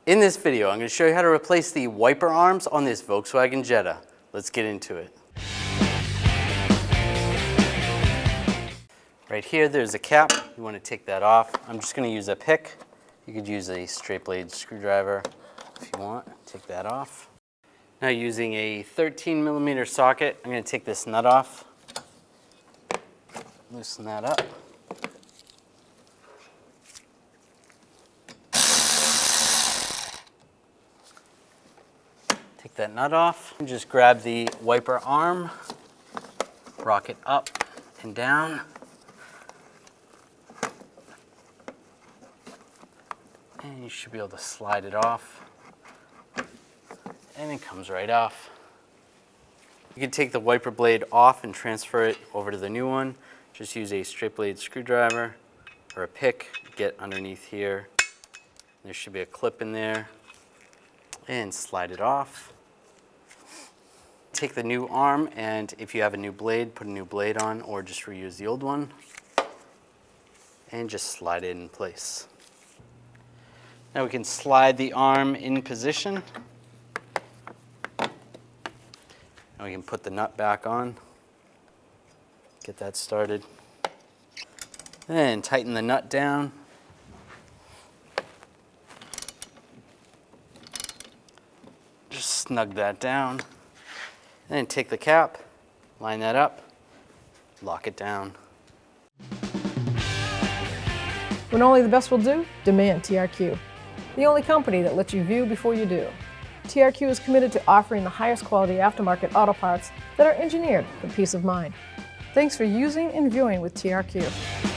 In this video, I'm going to show you how to replace the wiper arms on this Volkswagen Jetta. Let's get into it. Right here, there's a cap. You want to take that off. I'm just going to use a pick. You could use a straight blade screwdriver if you want. Take that off. Now using a 13mm socket, I'm going to take this nut off. Loosen that up. Take that nut off and just grab the wiper arm, rock it up and down. And you should be able to slide it off. And it comes right off. You can take the wiper blade off and transfer it over to the new one. Just use a straight blade screwdriver or a pick, get underneath here. There should be a clip in there. And slide it off. Take the new arm, and if you have a new blade, put a new blade on or just reuse the old one. And just slide it in place. Now we can slide the arm in position. And we can put the nut back on. Get that started. Then tighten the nut down. Just snug that down. And then take the cap, line that up, lock it down. When only the best will do, demand TRQ. The only company that lets you view before you do. TRQ is committed to offering the highest quality aftermarket auto parts that are engineered for peace of mind. Thanks for using and viewing with TRQ.